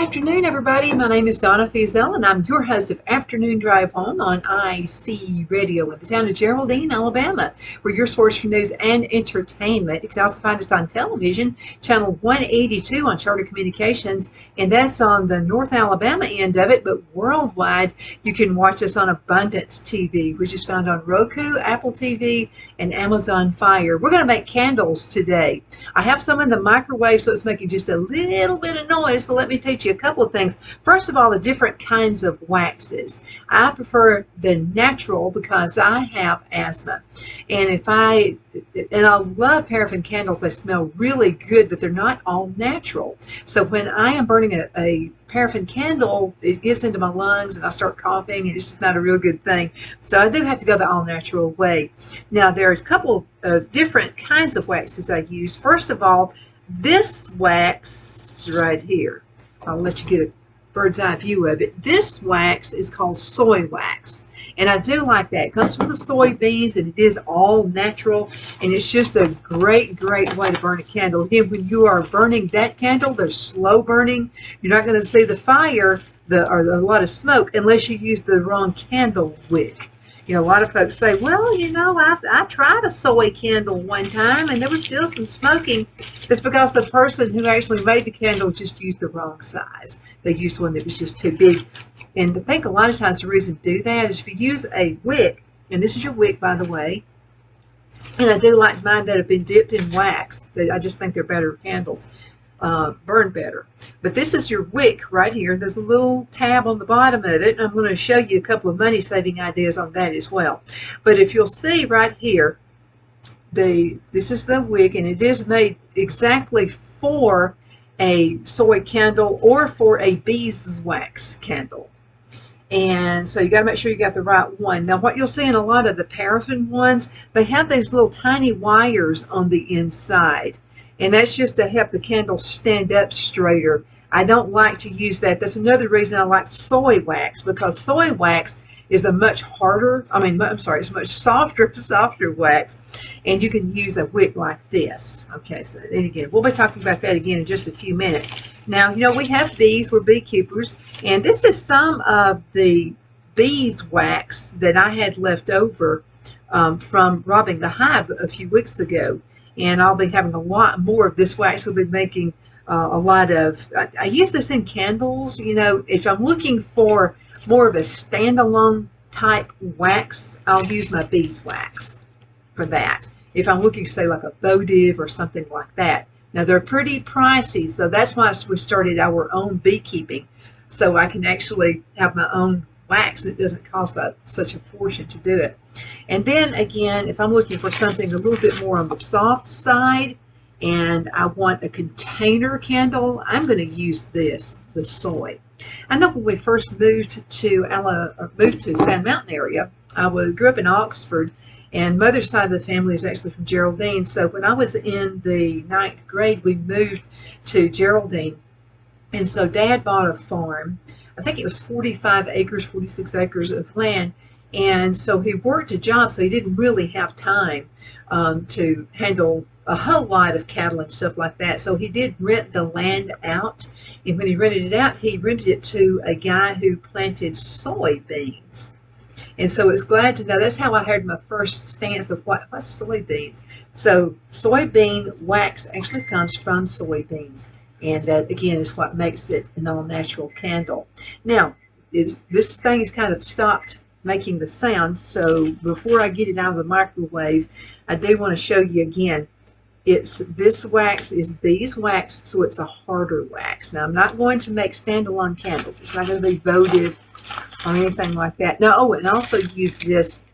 afternoon, everybody. My name is Donna Feazell, and I'm your host of Afternoon Drive Home on IC Radio in the town of Geraldine, Alabama. We're your source for news and entertainment. You can also find us on television, channel 182 on Charter Communications, and that's on the North Alabama end of it, but worldwide, you can watch us on Abundance TV, which is found on Roku, Apple TV, and Amazon Fire. We're going to make candles today. I have some in the microwave, so it's making just a little bit of noise, so let me teach you a couple of things. First of all, the different kinds of waxes. I prefer the natural because I have asthma, and I love paraffin candles. They smell really good, but they're not all natural. So when I am burning a paraffin candle, it gets into my lungs and I start coughing, and it's just not a real good thing. So I do have to go the all natural way. Now there's a couple of different kinds of waxes I use. First of all, this wax right here, I'll let you get a bird's eye view of it. This wax is called soy wax, and I do like that. It comes from the soybeans, and it is all natural, and it's just a great way to burn a candle. Again, when you are burning that candle, they're slow burning. You're not going to see the fire or a lot of smoke unless you use the wrong candle wick. You know, a lot of folks say, well, you know, I tried a soy candle one time and there was still some smoking. It's because the person who actually made the candle just used the wrong size. They used one that was just too big. And I think a lot of times the reason to do that is if you use a wick, and this is your wick, by the way, and I do like mine that have been dipped in wax. I just think they're better candles. Burn better. But this is your wick right here. There's a little tab on the bottom of it, and I'm going to show you a couple of money saving ideas on that as well. But if you'll see right here, this is the wick, and it is made exactly for a soy candle or for a beeswax candle. And so you got to make sure you got the right one. Now what you'll see in a lot of the paraffin ones, they have these little tiny wires on the inside. And that's just to help the candle stand up straighter. I don't like to use that. That's another reason I like soy wax, because soy wax is a much harder, it's a much softer wax, and you can use a wick like this. Okay, so then again, we'll be talking about that again in just a few minutes. Now, you know, we have bees, we're beekeepers, and this is some of the beeswax that I had left over from robbing the hive a few weeks ago. And I'll be having a lot more of this wax. I'll be making a lot of, I use this in candles. You know, if I'm looking for more of a standalone type wax, I'll use my beeswax for that. If I'm looking, say, like a votive or something like that. Now, they're pretty pricey, so that's why we started our own beekeeping. So I can actually have my own wax. It doesn't cost such a fortune to do it. And then again, if I'm looking for something a little bit more on the soft side and I want a container candle, I'm going to use this, the soy. I know when we first moved to Sand Mountain area, I grew up in Oxford, and mother's side of the family is actually from Geraldine. So when I was in the 9th grade, we moved to Geraldine. And so Dad bought a farm. I think it was 45 acres, 46 acres of land. And so he worked a job, so he didn't really have time to handle a whole lot of cattle and stuff like that. So he did rent the land out. And when he rented it out, he rented it to a guy who planted soybeans. And so it's glad to know, that's how I heard my first stance of what's soybeans. So soybean wax actually comes from soybeans. And that, again, is what makes it an all-natural candle. Now, this thing is kind of stopped making the sound, so before I get it out of the microwave, I do want to show you again. This wax is beeswax, so it's a harder wax. Now, I'm not going to make standalone candles. It's not going to be votive or anything like that. Now, and I also use this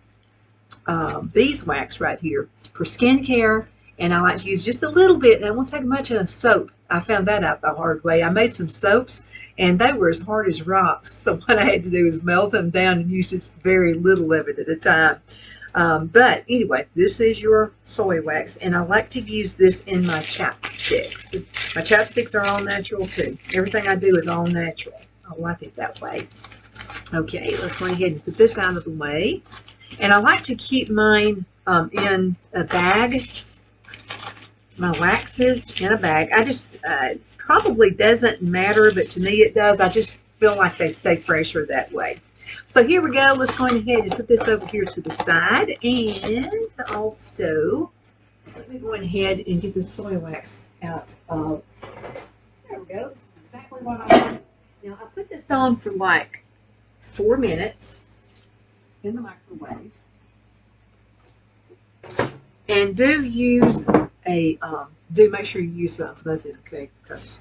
beeswax right here for skincare, and I like to use just a little bit, and I won't take much in a soap. I found that out the hard way. I made some soaps, and they were as hard as rocks. So what I had to do was melt them down and use just very little of it at a time. But anyway, this is your soy wax, and I like to use this in my chapsticks. My chapsticks are all natural too. Everything I do is all natural. I like it that way. Okay, let's go ahead and put this out of the way. And I like to keep mine in a bag. My waxes in a bag. I just probably doesn't matter, but to me it does. I just feel like they stay fresher that way. So here we go. Let's go ahead and put this over here to the side. And also, let me go ahead and get the soy wax out of, there we go. This is exactly what I want. Now, I put this on for like 4 minutes in the microwave. And do use a, do make sure you use the muffin, okay? Because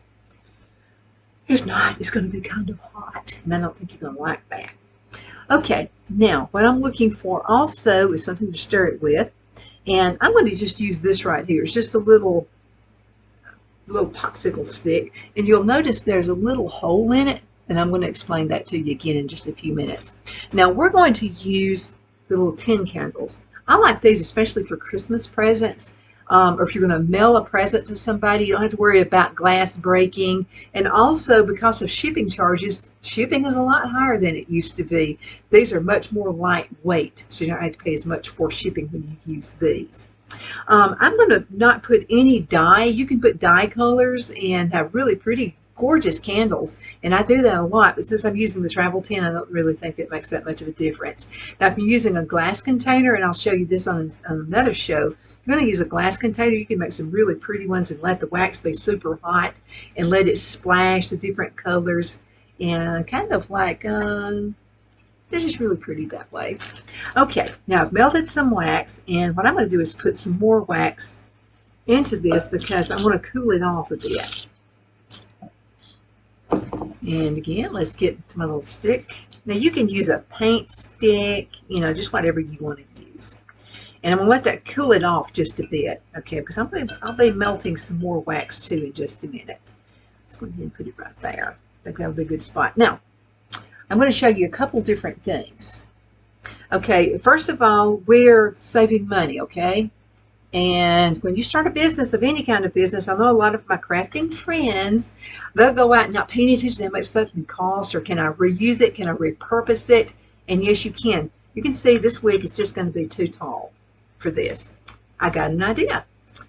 if not, it's going to be kind of hot. And I don't think you're going to like that. Okay, now what I'm looking for also is something to stir it with. And I'm going to just use this right here. It's just a little popsicle stick. And you'll notice there's a little hole in it. And I'm going to explain that to you again in just a few minutes. Now we're going to use the little tin candles. I like these especially for Christmas presents. Or if you're going to mail a present to somebody, you don't have to worry about glass breaking. And also, because of shipping charges, shipping is a lot higher than it used to be. These are much more lightweight, so you don't have to pay as much for shipping when you use these. I'm going to not put any dye. You can put dye colors and have really pretty, gorgeous candles, and I do that a lot, but since I'm using the travel tin, I don't really think it makes that much of a difference. Now, if you're using a glass container, and I'll show you this on another show, if you're going to use a glass container, you can make some really pretty ones and let the wax be super hot and let it splash the different colors, and kind of like, they're just really pretty that way. Okay, now I've melted some wax, and what I'm going to do is put some more wax into this because I want to cool it off a bit. And again, let's get to my little stick. Now you can use a paint stick, you know, just whatever you want to use. And I'm going to let that cool it off just a bit, okay, because I'll be melting some more wax too in just a minute. Let's go ahead and put it right there. I think that'll be a good spot. Now, I'm going to show you a couple different things. Okay, first of all, we're saving money, okay? And when you start a business, of any kind of business, I know a lot of my crafting friends, they'll go out and not paying attention to how much something costs, or can I reuse it, can I repurpose it? And yes, you can. You can see this wig is just going to be too tall for this. I got an idea.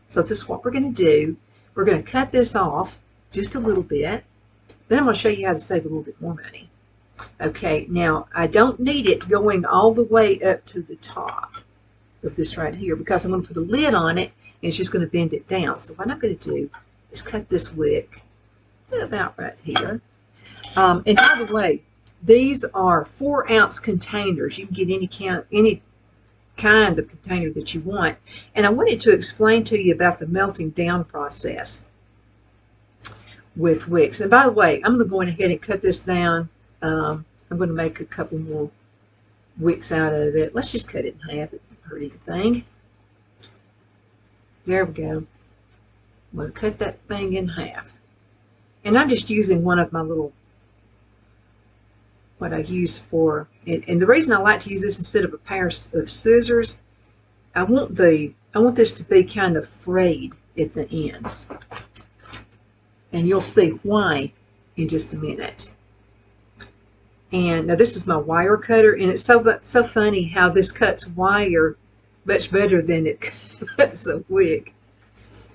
So this is what we're going to do. We're going to cut this off just a little bit. Then I'm going to show you how to save a little bit more money. Okay, now I don't need it going all the way up to the top of this right here, because I'm going to put a lid on it and it's just going to bend it down. So what I'm going to do is cut this wick to about right here. And by the way, these are 4-ounce containers. You can get any kind of container that you want. And I wanted to explain to you about the melting down process with wicks. And by the way, I'm going to go ahead and cut this down. I'm going to make a couple more wicks out of it. Let's just cut it in half. It doesn't hurt anything. There we go. I'm going to cut that thing in half. And I'm just using one of my little, what I use for it. And the reason I like to use this instead of a pair of scissors, I want this to be kind of frayed at the ends. And you'll see why in just a minute. And now this is my wire cutter, and it's so funny how this cuts wire much better than it cuts a wig.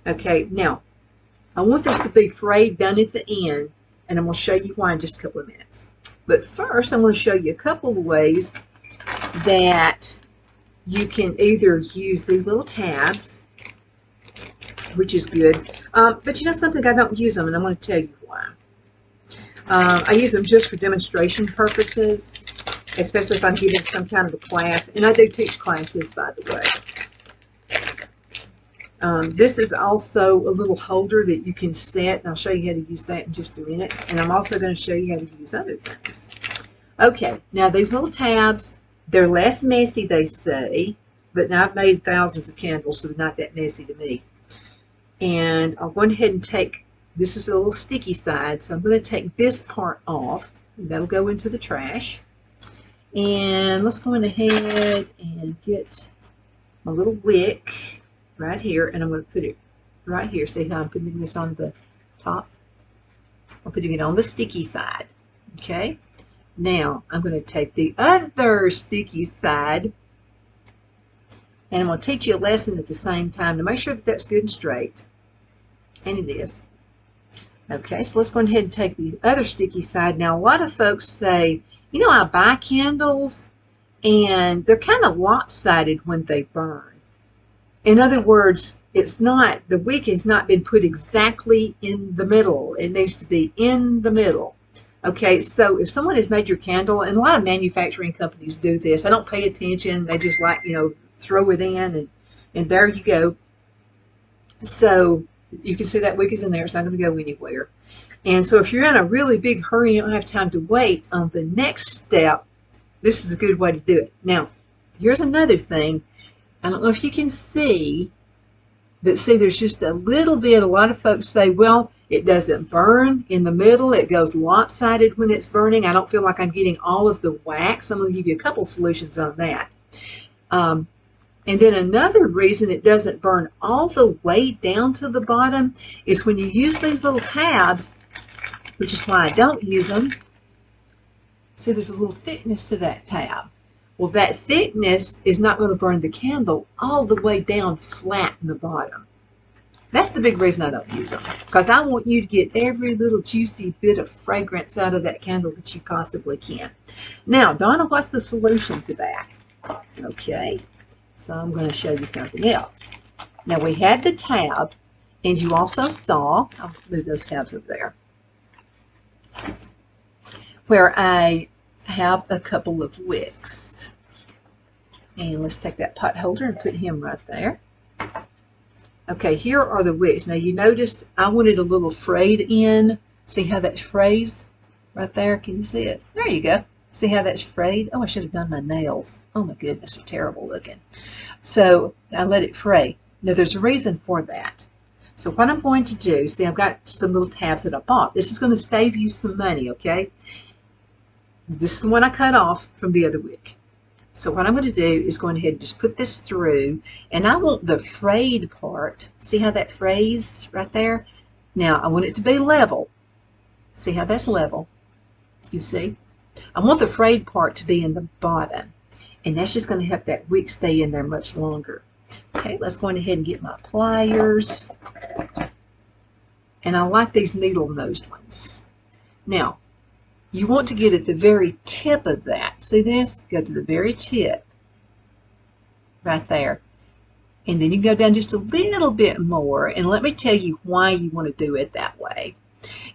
Okay, now I want this to be frayed down at the end, and I'm going to show you why in just a couple of minutes. But first, I'm going to show you a couple of ways that you can either use these little tabs, which is good, but you know something, I don't use them, and I'm going to tell you why. I use them just for demonstration purposes, especially if I'm giving some kind of a class. And I do teach classes, by the way. This is also a little holder that you can set, and I'll show you how to use that in just a minute. And I'm also going to show you how to use other things. Okay, now these little tabs, they're less messy, they say, but now I've made thousands of candles, so they're not that messy to me. And I'll go ahead and take, this is a little sticky side, so I'm going to take this part off. And that'll go into the trash. And let's go ahead and get my little wick right here, and I'm going to put it right here. See how I'm putting this on the top? I'm putting it on the sticky side. Okay. Now I'm going to take the other sticky side, and I'm going to teach you a lesson at the same time to make sure that that's good and straight. And it is. Okay, so let's go ahead and take the other sticky side. Now, a lot of folks say, you know, I buy candles and they're kind of lopsided when they burn. In other words, it's not, the wick has not been put exactly in the middle. It needs to be in the middle. Okay, so if someone has made your candle, and a lot of manufacturing companies do this, I don't pay attention. They just like, you know, throw it in and there you go. So you can see that wick is in there. It's not going to go anywhere. And so if you're in a really big hurry and you don't have time to wait on the next step, this is a good way to do it. Now, here's another thing. I don't know if you can see, but see, there's just a little bit. A lot of folks say, well, it doesn't burn in the middle. It goes lopsided when it's burning. I don't feel like I'm getting all of the wax. I'm going to give you a couple solutions on that. And then another reason it doesn't burn all the way down to the bottom is when you use these little tabs, which is why I don't use them. See, there's a little thickness to that tab. Well, that thickness is not going to burn the candle all the way down flat in the bottom. That's the big reason I don't use them, because I want you to get every little juicy bit of fragrance out of that candle that you possibly can. Now, Donna, what's the solution to that? Okay, so I'm going to show you something else. Now, we had the tab, and you also saw, I'll move those tabs up there, where I have a couple of wicks. And let's take that pot holder and put him right there. Okay, here are the wicks. Now you noticed I wanted a little frayed in. See how that's frays right there? Can you see it? There you go. See how that's frayed? Oh, I should have done my nails. Oh my goodness, they're terrible looking. So I let it fray. Now there's a reason for that. So what I'm going to do, see, I've got some little tabs that I bought. This is going to save you some money, okay? This is the one I cut off from the other wick. So what I'm going to do is go ahead and just put this through, and I want the frayed part. See how that frays right there? Now I want it to be level. See how that's level? You see? I want the frayed part to be in the bottom, and that's just going to help that wick stay in there much longer. Okay, let's go ahead and get my pliers. And I like these needle-nosed ones. Now, you want to get at the very tip of that. See this? Go to the very tip. Right there. And then you go down just a little bit more. And let me tell you why you want to do it that way.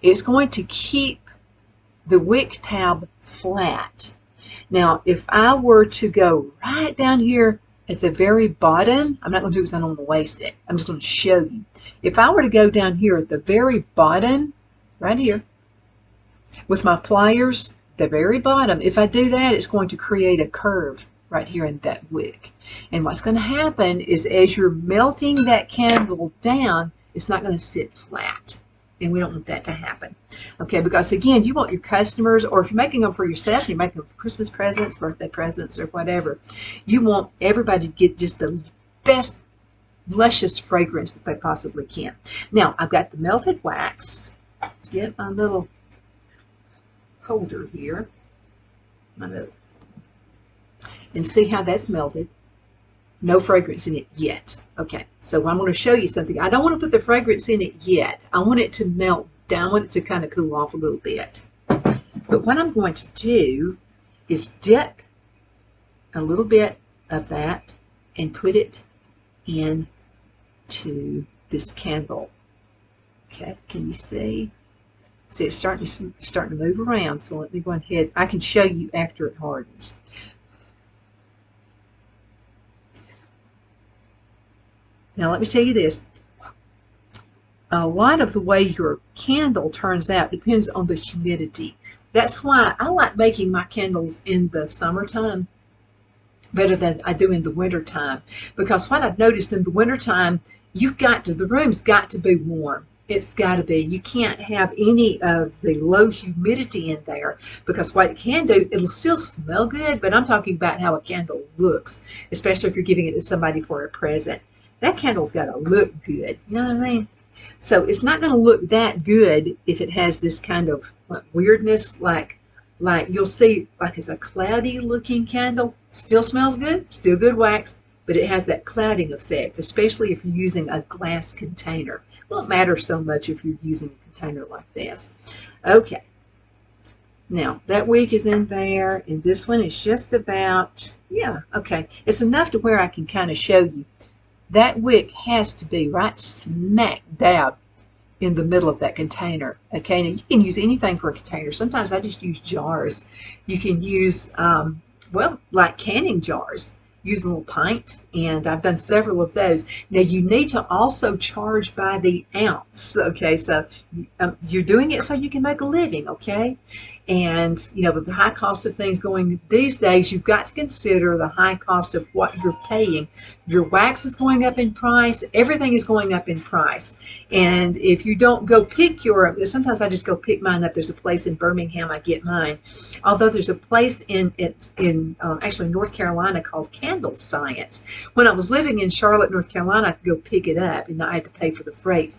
It's going to keep the wick tab flat. Now, if I were to go right down here at the very bottom, I'm not going to do it because I don't want to waste it. I'm just going to show you. If I were to go down here at the very bottom, right here, with my pliers, the very bottom, if I do that, it's going to create a curve right here in that wick. And what's going to happen is as you're melting that candle down, it's not going to sit flat. And we don't want that to happen. Okay, because again, you want your customers, or if you're making them for yourself, you're making them for Christmas presents, birthday presents, or whatever, you want everybody to get just the best, luscious fragrance that they possibly can. Now, I've got the melted wax. Let's get my little holder here, and see how that's melted. No fragrance in it yet. Okay, so I'm going to show you something. I don't want to put the fragrance in it yet. I want it to melt down. I want it to kind of cool off a little bit. But what I'm going to do is dip a little bit of that and put it into this candle. Okay, can you see? See, it's starting to move around, so let me go ahead. I can show you after it hardens. Now, let me tell you this. A lot of the way your candle turns out depends on the humidity. That's why I like making my candles in the summertime better than I do in the wintertime. Because what I've noticed in the wintertime, the room's got to be warm. It's got to be. You can't have any of the low humidity in there, because what it can do, it'll still smell good, but I'm talking about how a candle looks, especially if you're giving it to somebody for a present. That candle's got to look good. You know what I mean? So it's not going to look that good if it has this kind of weirdness, like you'll see, like it's a cloudy looking candle. Still smells good, still good wax, but it has that clouding effect, especially if you're using a glass container. It won't matter so much if you're using a container like this. Okay, now that wick is in there, and this one is just about, yeah, okay. It's enough to where I can kind of show you. That wick has to be right smack dab in the middle of that container. Okay, now you can use anything for a container. Sometimes I just use jars. You can use, well, like canning jars. Use a little pint, and I've done several of those. Now you need to also charge by the ounce. Okay, so you're doing it so you can make a living. Okay, and you know, with the high cost of things going these days, you've got to consider the high cost of what you're paying. Your wax is going up in price. Everything is going up in price. And if you don't go pick your, sometimes I just go pick mine up. There's a place in Birmingham I get mine. Although there's a place in actually North Carolina called Candle Science. When I was living in Charlotte, North Carolina, I could go pick it up, and I had to pay for the freight.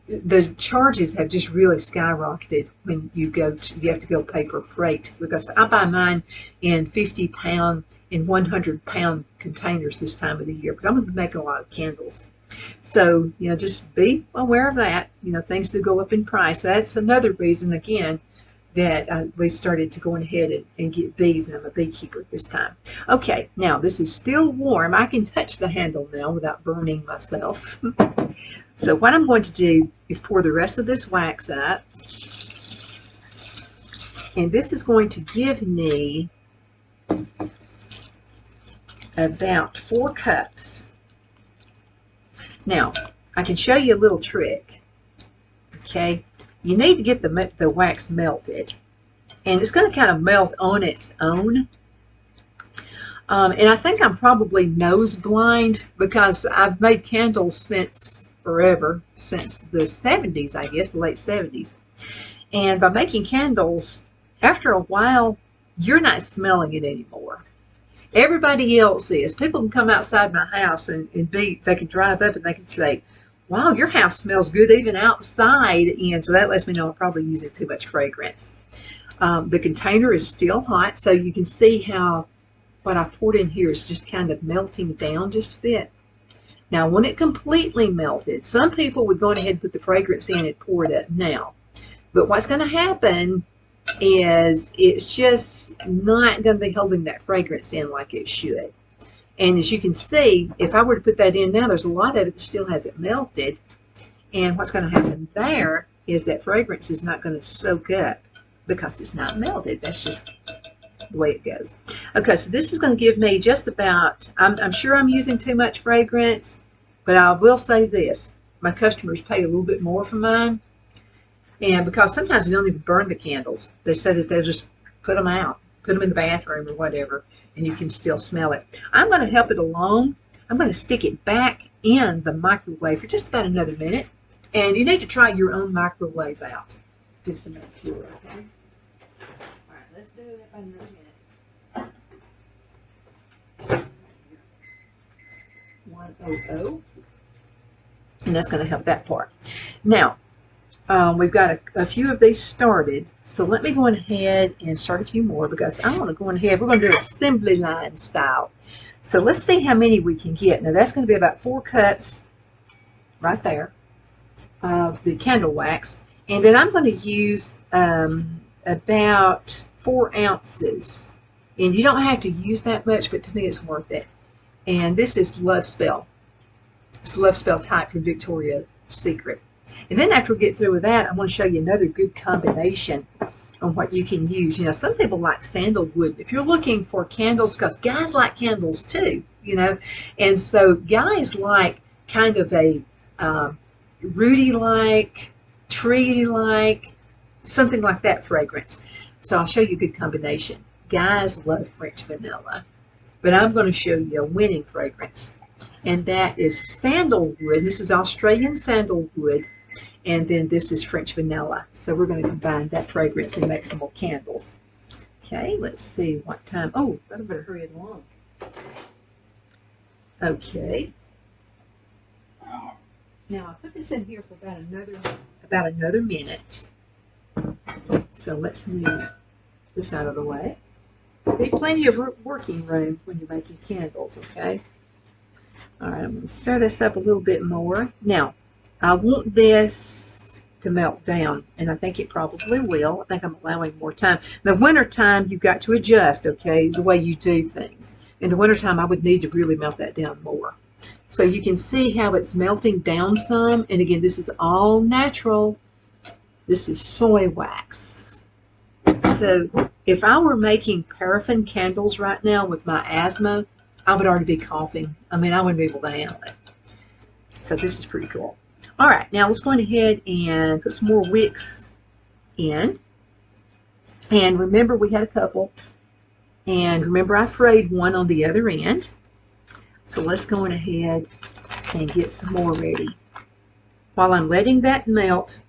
The charges have just really skyrocketed when you have to go pay for freight, because I buy mine in 50-pound and 100-pound containers this time of the year, because I'm going to be making a lot of candles. So, you know, just be aware of that. You know, things do go up in price. That's another reason, again, that we started to go ahead and get bees, and I'm a beekeeper this time. Okay, now this is still warm. I can touch the handle now without burning myself. So what I'm going to do is pour the rest of this wax up, and this is going to give me about 4 cups. Now, I can show you a little trick. Okay, you need to get the wax melted, and it's going to kind of melt on its own. And I think I'm probably nose blind, because I've made candles since forever, since the 70s, I guess, the late 70s. And by making candles, after a while, you're not smelling it anymore. Everybody else is. People can come outside my house and they can drive up and they can say, wow, your house smells good even outside. And so that lets me know I'm probably using too much fragrance. The container is still hot, so you can see how what I poured in here is just kind of melting down just a bit. Now, when it completely melted, some people would go ahead and put the fragrance in and pour it up now. But what's going to happen is it's just not going to be holding that fragrance in like it should. And as you can see, if I were to put that in now, there's a lot of it that still hasn't melted. And what's going to happen there is that fragrance is not going to soak up because it's not melted. That's just the way it goes. Okay, so this is going to give me just about, I'm sure I'm using too much fragrance, but I will say this. My customers pay a little bit more for mine. And because sometimes they don't even burn the candles. They say that they'll just put them out, put them in the bathroom or whatever, and you can still smell it. I'm going to help it along. I'm going to stick it back in the microwave for just about another minute. And you need to try your own microwave out just to make sure, okay? All right, let's do that by another minute. 100. And that's going to help that part. Now, we've got a few of these started, so let me go ahead and start a few more, because I want to go ahead. We're going to do assembly line style. So let's see how many we can get. Now that's going to be about 4 cups right there of the candle wax, and then I'm going to use about 4 ounces. And you don't have to use that much, but to me it's worth it. And this is Love Spell. It's Love Spell type from Victoria's Secret. And then after we get through with that, I want to show you another good combination on what you can use. You know, some people like sandalwood. If you're looking for candles, because guys like candles too, you know, and so guys like kind of a rooty-like, tree-like, something like that fragrance. So I'll show you a good combination. Guys love French vanilla, but I'm going to show you a winning fragrance, and that is sandalwood. This is Australian sandalwood. And then this is French vanilla. So we're going to combine that fragrance and make some more candles. Okay, let's see what time. Oh, I better hurry it along. Okay. Now I'll put this in here for about another minute. So let's move this out of the way. There'll be plenty of working room when you're making candles, okay? All right, I'm going to stir this up a little bit more. Now, I want this to melt down, and I think it probably will. I think I'm allowing more time. In the wintertime, you've got to adjust, okay, the way you do things. In the wintertime, I would need to really melt that down more. So you can see how it's melting down some. And again, this is all natural. This is soy wax. So if I were making paraffin candles right now with my asthma, I would already be coughing. I mean, I wouldn't be able to handle it. So this is pretty cool. All right, now let's go ahead and put some more wicks in. And remember, we had a couple. And remember, I frayed one on the other end. So let's go ahead and get some more ready. While I'm letting that melt,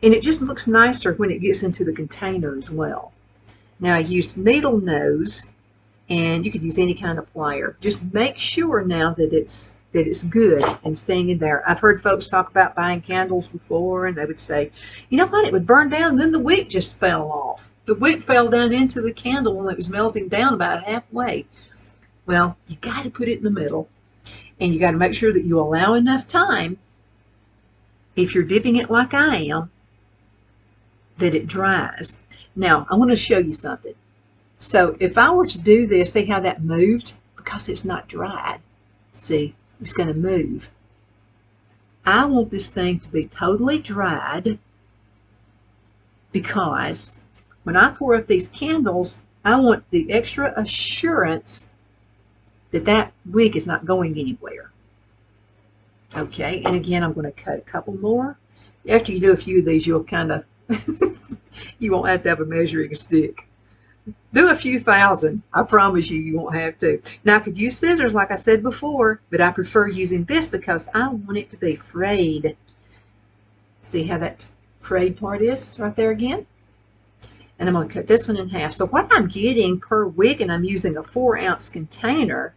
and it just looks nicer when it gets into the container as well. Now I used needle nose, and you could use any kind of plier. Just make sure now that it's good and staying in there. I've heard folks talk about buying candles before, and they would say, you know what, it would burn down, and then the wick just fell off. The wick fell down into the candle when it was melting down about halfway. Well, you got to put it in the middle, and you got to make sure that you allow enough time, if you're dipping it like I am, that it dries. Now, I want to show you something. So if I were to do this, see how that moved? Because it's not dried. See, it's going to move. I want this thing to be totally dried, because when I pour up these candles, I want the extra assurance that that wick is not going anywhere. Okay, and again, I'm going to cut a couple more. After you do a few of these, you'll kind of, you won't have to have a measuring stick. Do a few thousand. I promise you, you won't have to. Now, I could use scissors like I said before, but I prefer using this because I want it to be frayed. See how that frayed part is right there again? And I'm going to cut this one in half. So what I'm getting per wick, and I'm using a 4-ounce container.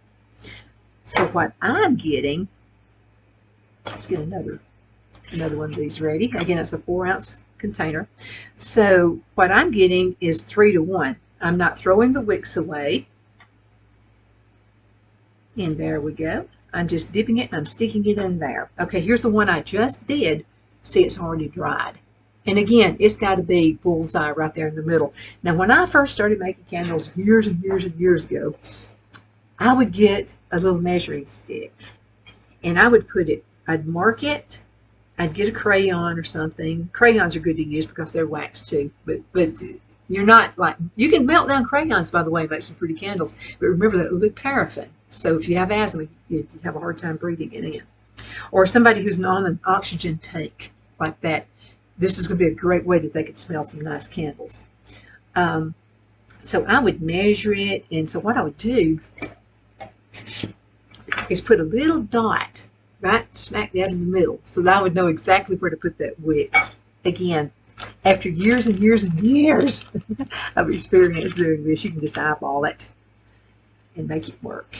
So what I'm getting, let's get another one of these ready. Again, it's a 4-ounce container. So what I'm getting is 3 to 1. I'm not throwing the wicks away. And there we go. I'm just dipping it and I'm sticking it in there. Okay, here's the one I just did. See, it's already dried. And again, it's got to be bullseye right there in the middle. Now, when I first started making candles years and years and years ago, I would get a little measuring stick. And I would put it, I'd mark it, I'd get a crayon or something. Crayons are good to use because they're wax too. But you're not like, you can melt down crayons, by the way, and make some pretty candles. But remember that little bit paraffin. So if you have asthma, you have a hard time breathing it in. Or somebody who's on an oxygen tank like that, this is going to be a great way that they could smell some nice candles. So I would measure it. And so what I would do is put a little dot right smack down in the middle, so that I would know exactly where to put that wick. Again, after years and years and years of experience doing this, you can just eyeball it and make it work.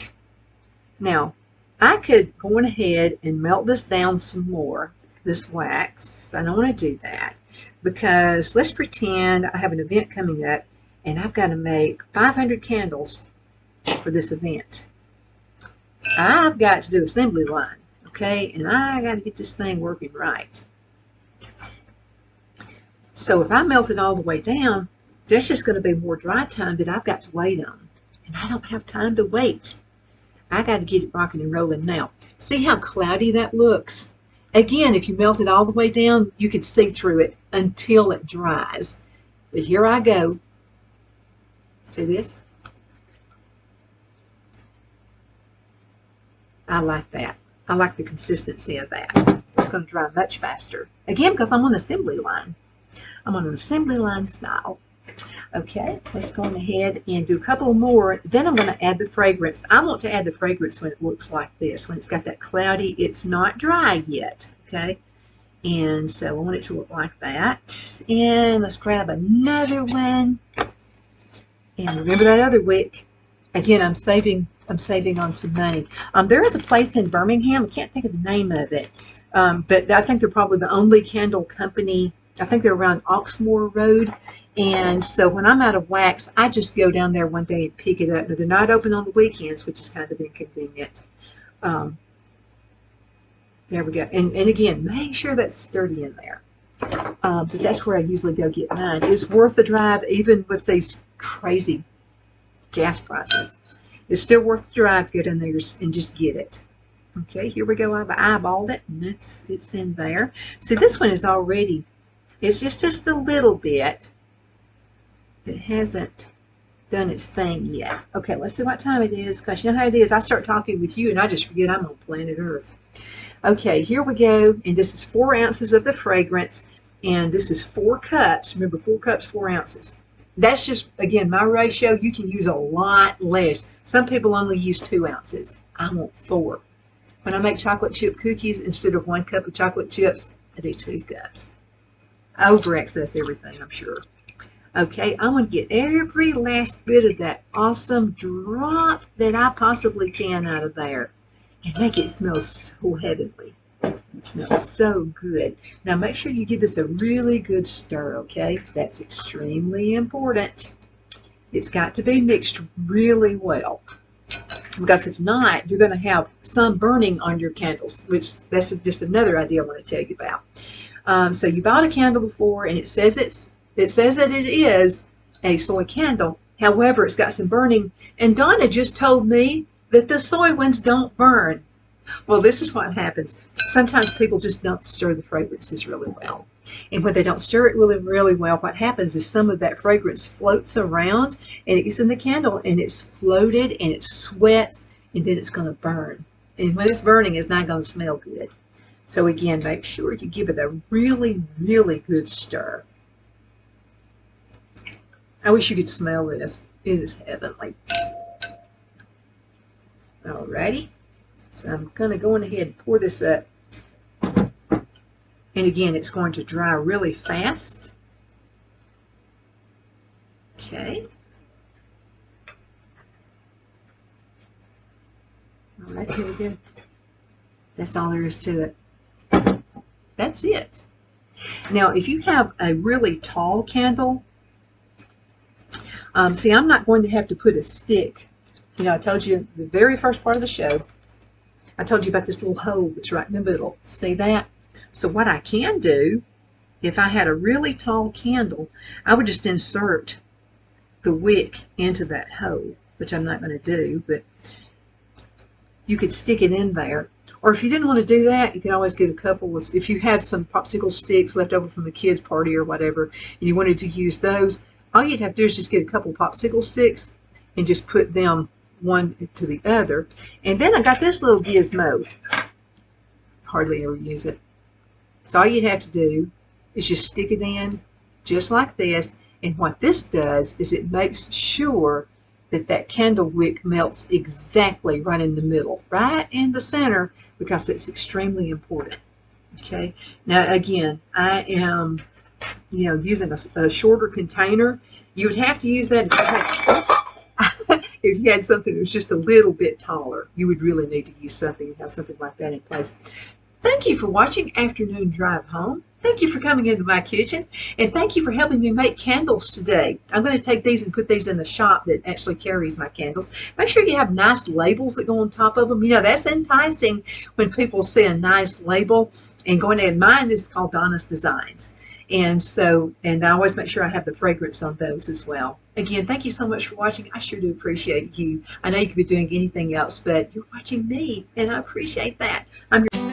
Now, I could go on ahead and melt this down some more, this wax. I don't want to do that because let's pretend I have an event coming up and I've got to make 500 candles for this event. I've got to do assembly line. Okay, and I got to get this thing working right. So if I melt it all the way down, there's just going to be more dry time that I've got to wait on. And I don't have time to wait. I got to get it rocking and rolling now. See how cloudy that looks? Again, if you melt it all the way down, you can see through it until it dries. But here I go. See this? I like that. I like the consistency of that. It's going to dry much faster. Again, because I'm on assembly line. I'm on an assembly line style. Okay, let's go on ahead and do a couple more. Then I'm going to add the fragrance. I want to add the fragrance when it looks like this. When it's got that cloudy, it's not dry yet. Okay, and so I want it to look like that. And let's grab another one. And remember that other wick. Again, I'm saving on some money. There is a place in Birmingham, I can't think of the name of it, but I think they're probably the only candle company. I think they're around Oxmoor Road. And so when I'm out of wax, I just go down there one day and pick it up. But they're not open on the weekends, which is kind of inconvenient. Um, there we go. And again, make sure that's sturdy in there. But that's where I usually go get mine. It's worth the drive, even with these crazy gas prices. It's still worth the drive to go down there and just get it. Okay, here we go. I've eyeballed it, and it's in there. See, this one is already, it's just a little bit. It hasn't done its thing yet. Okay, let's see what time it is, because you know how it is. I start talking with you, and I just forget I'm on planet Earth. Okay, here we go, and this is 4 ounces of the fragrance, and this is 4 cups. Remember, 4 cups, 4 ounces. That's just, again, my ratio. You can use a lot less. Some people only use 2 ounces. I want 4. When I make chocolate chip cookies, instead of 1 cup of chocolate chips, I do 2 cups. I over excess everything, I'm sure. Okay, I want to get every last bit of that awesome drop that I possibly can out of there and make it smell so heavenly. It smells so good. Now make sure you give this a really good stir, okay? That's extremely important. It's got to be mixed really well, because if not, you're going to have some burning on your candles, which that's just another idea I want to tell you about. So you bought a candle before, and it says that it is a soy candle. However, it's got some burning, and Donna just told me that the soy ones don't burn. Well, this is what happens. Sometimes people just don't stir the fragrances really well. And when they don't stir it really well, what happens is some of that fragrance floats around, and it gets in the candle, and it's floated, and it sweats, and then it's going to burn. And when it's burning, it's not going to smell good. So again, make sure you give it a really, really good stir. I wish you could smell this. It is heavenly. Alrighty. So I'm going to go on ahead and pour this up. And again, it's going to dry really fast. Okay. All right, here we go. That's all there is to it. That's it. Now, if you have a really tall candle, see, I'm not going to have to put a stick. You know, I told you the very first part of the show, I told you about this little hole that's right in the middle. See that? So what I can do, if I had a really tall candle, I would just insert the wick into that hole, which I'm not going to do, but you could stick it in there. Or if you didn't want to do that, you can always get a couple of, if you have some popsicle sticks left over from the kids' party or whatever, and you wanted to use those, all you'd have to do is just get a couple of popsicle sticks and just put them one to the other. And then I got this little gizmo. Hardly ever use it. So all you'd have to do is just stick it in just like this. And what this does is it makes sure that that candle wick melts exactly right in the middle, right in the center, because it's extremely important. Okay. Now again, I am, you know, using a shorter container. You would have to use that if you had something that was just a little bit taller. You would really need to use something and have something like that in place. Thank you for watching Afternoon Drive Home. Thank you for coming into my kitchen, and thank you for helping me make candles today. I'm going to take these and put these in the shop that actually carries my candles. Make sure you have nice labels that go on top of them. You know, that's enticing when people see a nice label and go in there. Mine is called Donna's Designs. And so, and I always make sure I have the fragrance on those as well. Again, thank you so much for watching. I sure do appreciate you. I know you could be doing anything else, but you're watching me, and I appreciate that. I'm your